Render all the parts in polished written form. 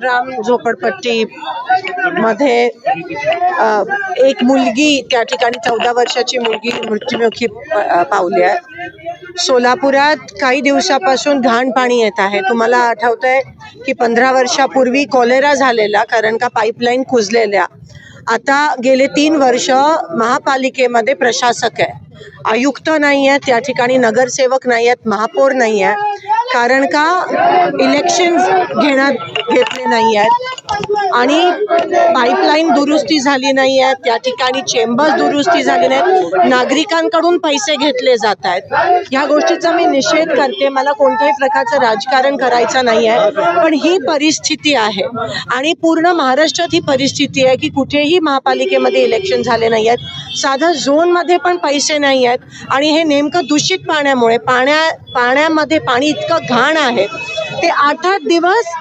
राम झोपडपट्टी मध्ये एक मुलगी त्या ठिकाणी 14 वर्षाची मुलगी मृत्युमुखी पावली आहे. सोलापुरात काही दिवसापासून घाण पाणी येत आहे. तुम्हाला आठवतंय की 15 वर्षापूर्वी कॉलेरा झालेला, कारण का पाईपलाईन कुजलेल्या. आता गेले 3 वर्ष महापालिकेमध्ये प्रशासक आहे, आयुक्त नाही आहे, त्या ठिकाणी नगरसेवक नाही आहेत, महापौर नाही आहे, कारण का इलेक्शन घेतले नाही आहेत आणि पाईपलाईन दुरुस्ती झाली नाही आहे, त्या ठिकाणी चेंबर्स दुरुस्ती झाली नाहीत, नागरिकांकडून पैसे घेतले जात आहेत. ह्या गोष्टीचा मी निषेध करते. मला कोणत्याही प्रकारचं राजकारण करायचं नाही आहे, पण ही परिस्थिती आहे आणि पूर्ण महाराष्ट्रात ही परिस्थिती आहे की कुठेही महापालिकेमध्ये इलेक्शन झाले नाही आहेत, साधा झोनमध्ये पण पैसे नाही आहेत आणि हे नेमकं दूषित पाण्यामुळे. पाण्यामध्ये पाणी इतकं घाण आहे, ते 8-8 दिवस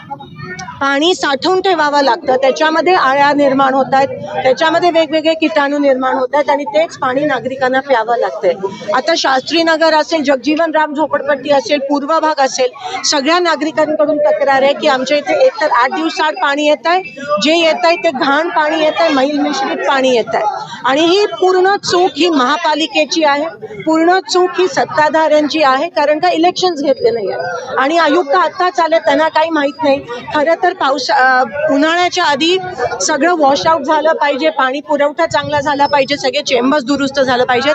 पाणी साठवून ठेवावं लागतं. त्याच्यामध्ये आळ्या निर्माण होत आहेत, त्याच्यामध्ये वेगवेगळे किटाणू निर्माण होत आहेत आणि तेच पाणी नागरिकांना प्यावं लागतंय. आता शास्त्रीनगर असेल, जगजीवन राम झोपडपट्टी असेल, पूर्व भाग असेल, सगळ्या नागरिकांकडून तक्रार आहे की आमच्या इथे एकतर 8 दिवसाआड पाणी येत आहे, जे येत आहे ते घाण पाणी येत आहे, मैल मिश्रित पाणी येत आहे आणि ही पूर्ण चूक ही महापालिकेची आहे, पूर्ण चूक ही सत्ताधाऱ्यांची आहे, कारण का इलेक्शन्स घेतले नाही आहे आणि आयुक्त आत्ताच आले, त्यांना काही माहीत नाही. खरं तर उन्हाळ्याच्या आधी सगळं वॉशआउट झालं पाहिजे, पाणी पुरवठा चांगला झाला पाहिजे, सगळे चेंबर्स दुरुस्त झालं पाहिजेत,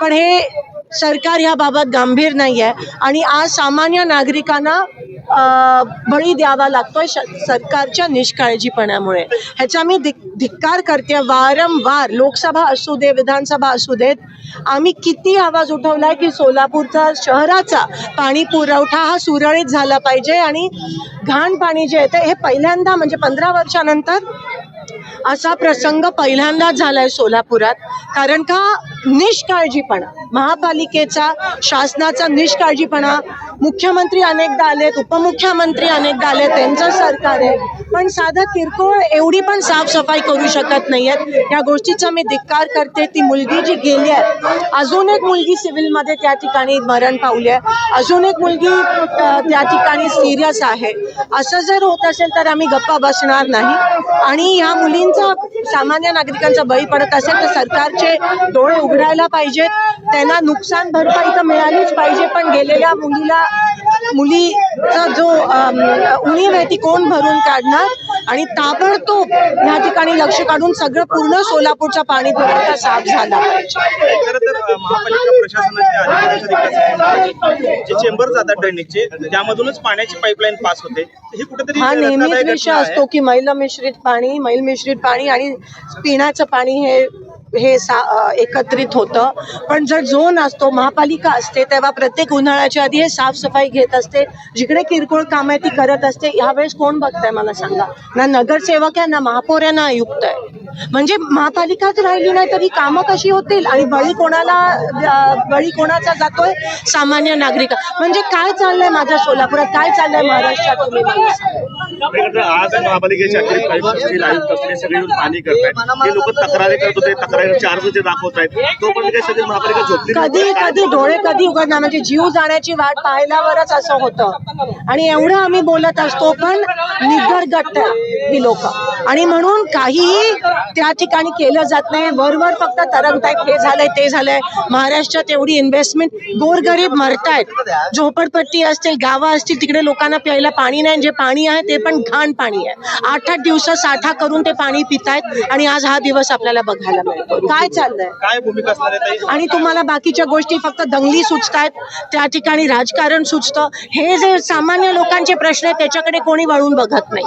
पण हे सरकार ह्याबाबत गंभीर नाही आहे आणि आज सामान्य नागरिकांना बळी द्यावा लागतोय सरकारच्या निष्काळजीपणामुळे. ह्याचा मी धिक्कार करते. वारंवार लोकसभा असू दे, विधानसभा असू देत, आम्ही किती आवाज उठवलाय की सोलापूरचा शहराचा पाणी पुरवठा हा सुरळीत झाला पाहिजे आणि घाण पाणी जे येतं हे पहिल्यांदा म्हणजे 15 वर्षानंतर असा प्रसंग पहिल्यांदाच झालाय सोलापुरात, कारण का निष्काळजीपणा महापालिकेचा, शासनाचा निष्काळजीपणा. मुख्यमंत्री अनेकदा आलेत, उपमुख्यमंत्री अनेकदा आले, त्यांचं सरकार आहे, पण साधं किरकोळ एवढी पण साफसफाई करू शकत नाही आहेत. या गोष्टीचा मी धिक्कार करते. ती मुलगी जी गेली आहे, अजून एक मुलगी सिव्हिलमध्ये त्या ठिकाणी मरण पावली आहे, अजून एक मुलगी त्या ठिकाणी सिरियस आहे. असं जर होत असेल तर आम्ही गप्पा बसणार नाही आणि या मुलींचा, सामान्य नागरिकांचा बळी पडत असेल तर सरकारचे डोळे उघडायला पाहिजेत. त्यांना नुकसान भरपाई तर मिळालीच पाहिजे, पण गेलेल्या मुलीचा जो उणीव आहे ती कोण भरून काढणार आणि ताबडतोब या ठिकाणी लक्ष काढून सगळं पूर्ण सोलापूरचा पाणी पुरवठा साफ झाला पाहिजे. खरं तर महापालिका प्रशासनाच्या अधिकाऱ्यांच्या जे चेंबर जातात ड्रेनेजचे, त्यामधूनच पाण्याची पाईपलाईन पास होते. हे कुठेतरी हा नेहमीच विषय असतो की मैल मिश्रित पाणी आणि पिण्याचं पाणी हे एकत्रित होतं. पण जर झोन असतो, महापालिका असते, तेव्हा प्रत्येक उन्हाळ्याच्या आधी हे साफसफाई घेत असते, जिकडे किरकोळ काम आहे ती करत असते. यावेळेस कोण बघताय मला सांगा? ना नगरसेवक आहे, ना महापौर आहे, ना आयुक्त आहे. म्हणजे महापालिकाच राहिली नाही तर ही कामं कशी होतील आणि बळी कोणाचा जातोय? सामान्य नागरिक. म्हणजे काय चाललंय माझ्या सोलापुरात, काय चाललंय महाराष्ट्रात? तुम्ही मला सांगा. आज महापालिकेचे आयुक्त असतील, सगळे पाणी करतायत, हे लोक तक्रारी करत होते, तक्रारी चार्ज ते दाखवत आहेत, तो पण सगळी महापालिका झोपली. कधी डोळे कधी उघडणार? म्हणजे जीव जाण्याची वाट पाहिल्यावरच असं होतं आणि एवढं आम्ही बोलत असतो पण निगरगट्ट ही लोक आणि म्हणून काहीही त्या ठिकाणी केलं जात नाही. वरवर फक्त तरंगतायत, हे झालंय ते झालंय. महाराष्ट्रात एवढी इन्व्हेस्टमेंट, गोरगरीब मरतायत, झोपडपट्टी असतील, गावं असतील, तिकडे लोकांना प्यायला पाणी नाही, जे पाणी आहे ते पण घाण पाणी आहे. 8-8 दिवस साठा करून ते पाणी पितायत आणि आज हा दिवस आपल्याला बघायला मिळतो. काय चाललंय? काय भूमिका असणार आहे? आणि तुम्हाला बाकीच्या गोष्टी फक्त दंगली सुचतायत, त्या ठिकाणी राजकारण सुचतं. हे जे सामान्य लोकांचे प्रश्न आहेत त्याच्याकडे कोणी वळून बघत नाही.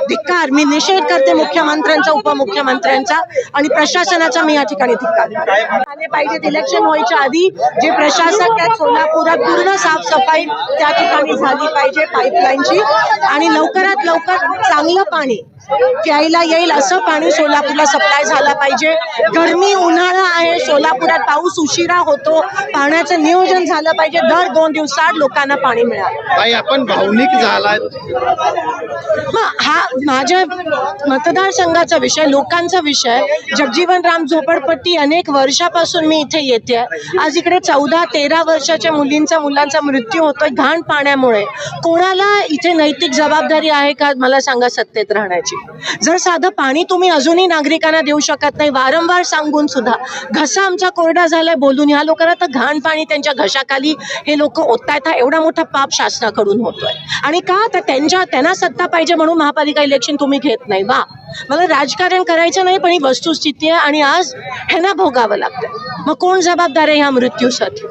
धिक्कार, मी निषेध करते मुख्यमंत्र्यांचा, उपमुख्यमंत्र्यांचा आणि प्रशासनाचा. मी या ठिकाणी धिक्कार आले पाहिजेत. इलेक्शन व्हायच्या आधी जे प्रशासक आहेत सोलापुरात, पूर्ण साफसफाई त्या ठिकाणी झाली पाहिजे पाईपलाईनची आणि लवकरात लवकर चांगलं पाणी प्यायला येईल असं पाणी सोलापूरला सप्लाय झाला पाहिजे. गरमी उन्हाळा आहे, सोलापुरात पाऊस उशिरा होतो, पाण्याचं नियोजन झालं पाहिजे. दर 2 दिवसात लोकांना पाणी मिळालं. ताई, आपण भावनिक झालात. मग हा माझ्या मतदारसंघाचा विषय, लोकांचा विषय. जगजीवन राम झोपडपट्टी अनेक वर्षापासून मी इथे येते. आज इकडे 14-13 वर्षाच्या मुलांचा मृत्यू होतोय घाण पाण्यामुळे. कोणाला इथे नैतिक जबाबदारी आहे का मला सांगा सत्तेत राहण्याची? जर साधं पाणी तुम्ही अजूनही नागरिकांना देऊ शकत नाही, वारंवार सांगून सुद्धा घसा आमचा कोरडा झालाय बोलून, ह्या लोकांना तर घाण पाणी त्यांच्या घशाखाली हे लोक ओततायत. हा एवढा मोठा पाप शासनाकडून होतोय. आणि का तर त्यांना सत्ता पाहिजे म्हणून महापालिका इलेक्शन तुम्ही घेत नाही. वा, मला राजकारण करायचं नाही, पण ही वस्तुस्थिती आहे आणि आज ह्यांना भोगावं लागतं. मग कोण जबाबदार आहे ह्या मृत्यूसाठी?